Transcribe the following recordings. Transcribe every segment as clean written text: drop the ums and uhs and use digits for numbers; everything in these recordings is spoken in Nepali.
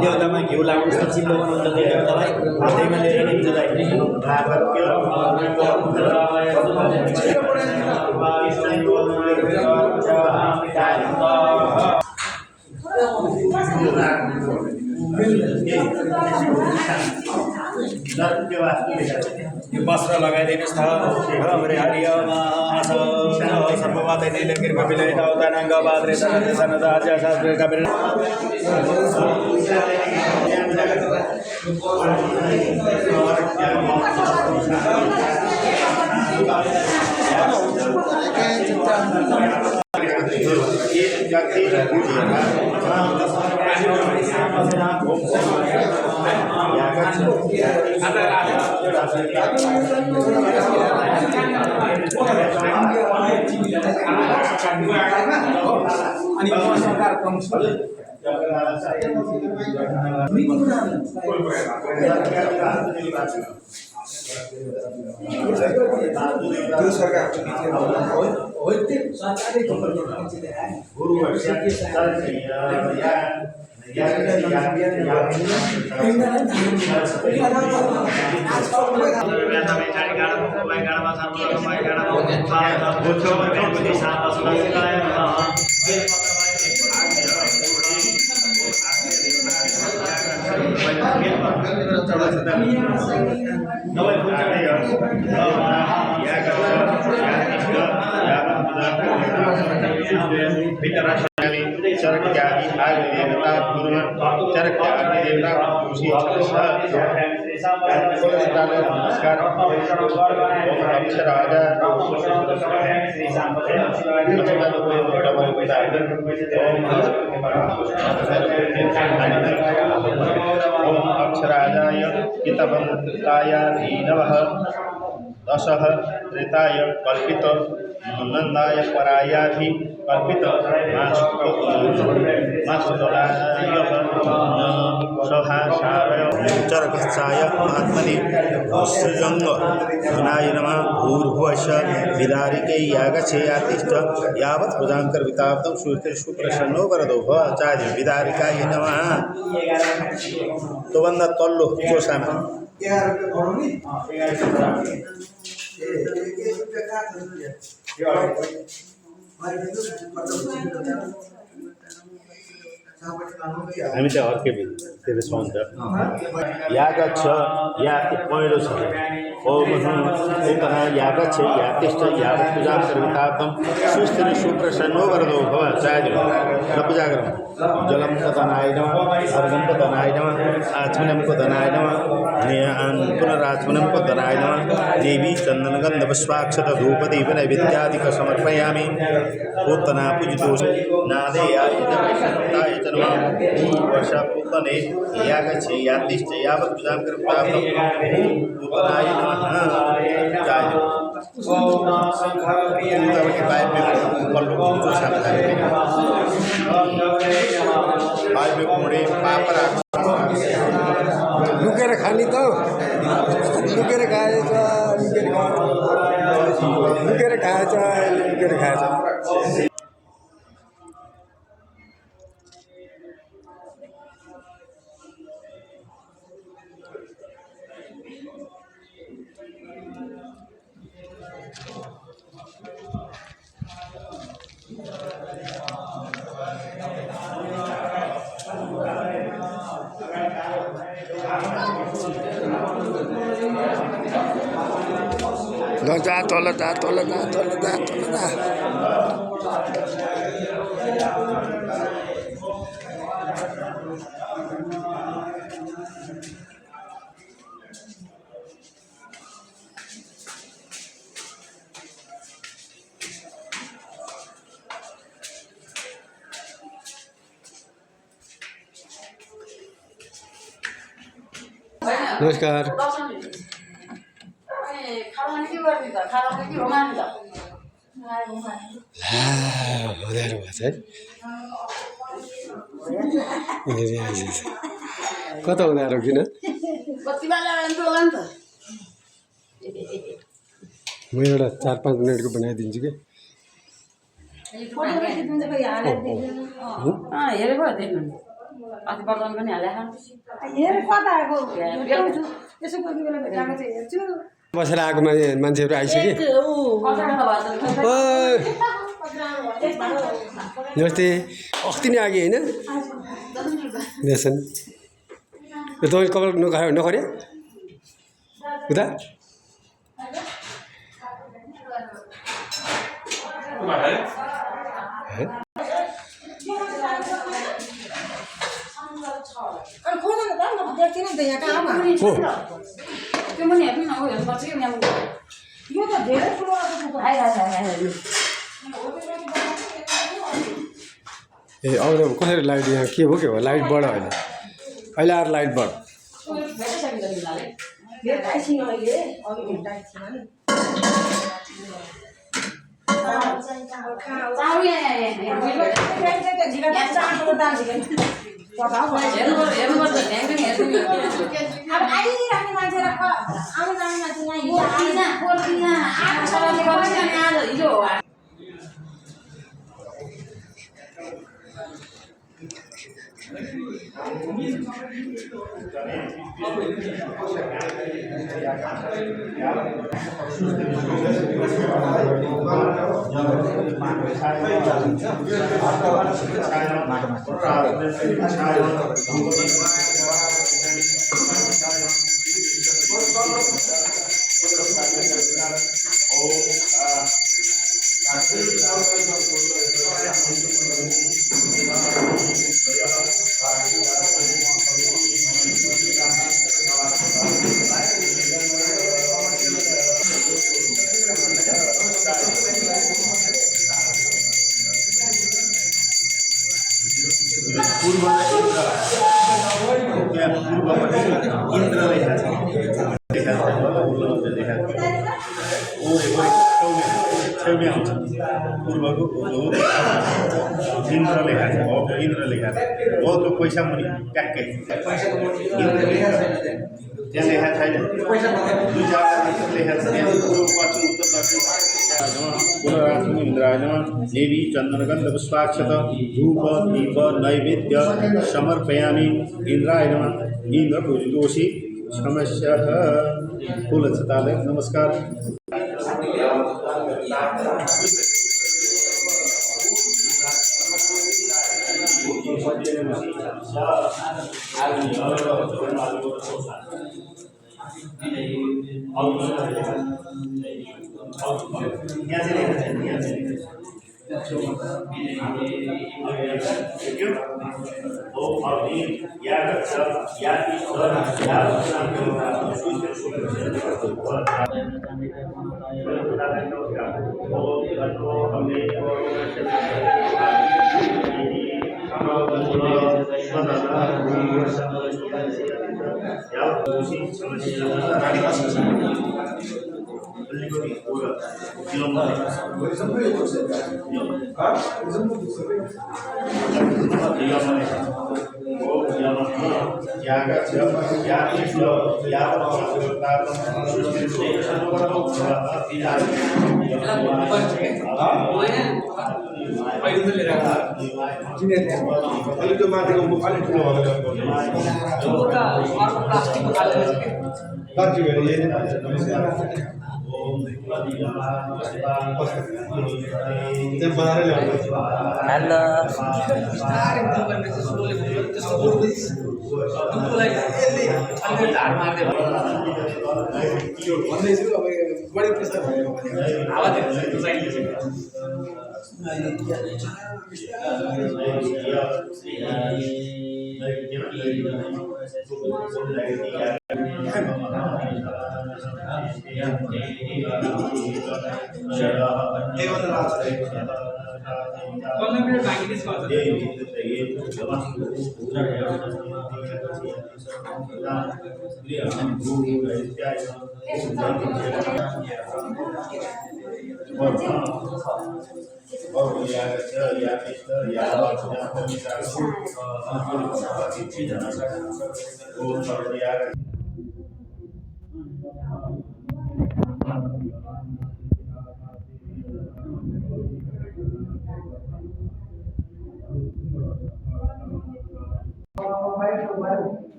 देउतामा घिउ लाग्नु चिल्लो बनाउँछ देउतालाई हातैमा लिएर निम्छ यो वस्त्र लगाइदिनुहोस् त अक्षराजाय पितवन्ताय धीनवः दशः त्रेताय कल्पित नंदाय परायाधि कल्पित सभासारय चरकस्साय महात्मने श्रीरंग धनाय नमः भूर्भुवस्सः विदारिके यागच्छे यातिष्ठ यावत् प्रजांकर विताप्तं सुस्ते सुप्रसन्नो वरदो भव आचार्य विदारिकाय नमः तो बंदा तल्लो चोसामा हामी चाहिँ अर्कै त्यसले सुन्छ यागच्छ या पहिलो छ ओम उतना यागच्छ या तिष्ठ यावत् पूजा सर्वितार्थं सुस्थिर सुप्रसन्नो वरदो भव चार्य न पूजा गरौँ जलम तनाय नमः अर्घं तनाय नमः आचमनं तनाय नमः पुनराचमनं तनाय नमः देवी चन्दनगन्ध पुष्पाक्षत धूपदीप नैवेद्यादिक समर्पयामि पूतना पूजितो नादेयाय नमः वर्षापूतने यागच्छे यातिष्ठ यावत् पूजां कर्तार्थं पूतनाय नमः चार्य पूतवके पाइप में पल्लो जो सामने पाइप में कोड़े पापरा लुकेर खानी त लुकेर खाएछ लुकेर खाएछ लुकेर खाएछ जा तल जा तल जा तल जा तल जा नमस्कार उनीहरू भएछ है कता उनीहरू किन म एउटा 4-5 मिनटको बनाइदिन्छु कि हेरेको देख्नु अस्ति बर्तन पनि हालेको बसेर आएको मान्छेहरू आइसके नमस्ते अस्ति नै आगे होइन नेसन यो तपाईँ कपाल नखरे उता त्यो पनि हेर्नु न हेर्नुपर्छ कि यो त धेरै ठुलो ए आउँदा कसरी लाइट यहाँ के हो लाइट बढ अहिले अहिले आएर लाइट बढ पूर्वको इन्द्र लेखा छ इन्द्र लेखा छ हो त्यो पैसा मुनि ट्याक्कै त्यहाँ लेखा छैन दुई चार लेखा छ त्यहाँ पूर्व पश्चिम उत्तर दक्षिण पुनरात्मनि इन्द्राय नमः देवी चन्दनगन्ध पुष्पाक्षत धूप दीप नैवेद्य समर्पयामि इन्द्राय नमः इन्द्र पूजितोषि समस्या फूलक्षतालय नमस्कार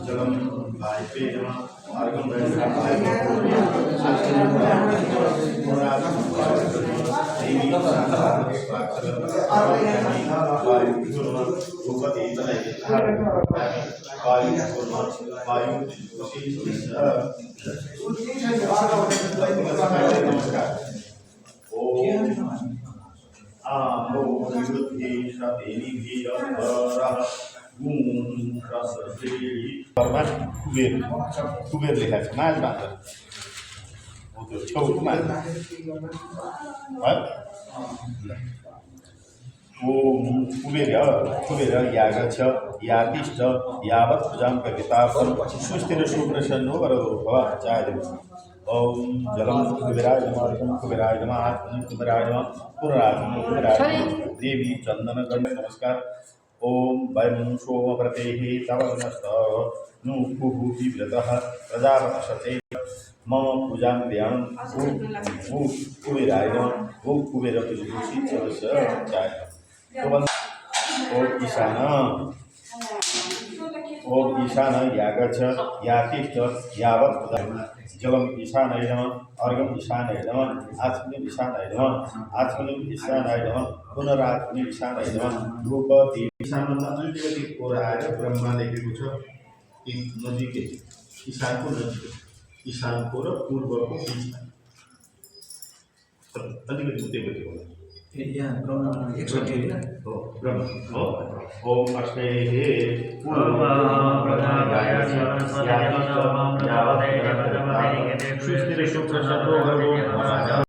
जलम वायपे नमः अर्घं कुबेर लेखा छ माल बाँधर हो त्यो छेउमा है ओम कुबेर यागच्छ यातिष्ठ यावत् पूजां कवितापं सुस्थिर सुप्रसन्नो वरदो भव चायदेव ओम जलम कुबेराय नमः अर्घं कुबेराय नमः आत्मनं कुबेराय नमः पुनरात्मनं कुबेराय नमः देवी चंदन गंध नमस्कार ओम वयं सोमव्रतेः तव नमस्त नुपुः विव्रतः प्रजापतशते मम पूजां ध्यानं ओम कुबेराय नमः ओम कुबेर तुलसी चलस्य चाय ओम ईशान यागच्छ यातिष्ठ यावत् जलम ईशानाय नमः अर्घं ईशानाय नमः आत्मने ईशानाय नमः आत्मने ईशानाय नमः पुनरात्मने ईशानाय नमः रूपति ईशानमा अलिकति ओराएर ब्रह्मा लेखेको छ कि नजिकै ईशानको नजिकै ईशानको र पूर्वको बिचमा अलिकति उतैपट्टि होला यहाँ ब्रह्मा 61 हो ब्रह्म हो ओम अस्मेः सुस्थिर सुप्रसन्नो भगवो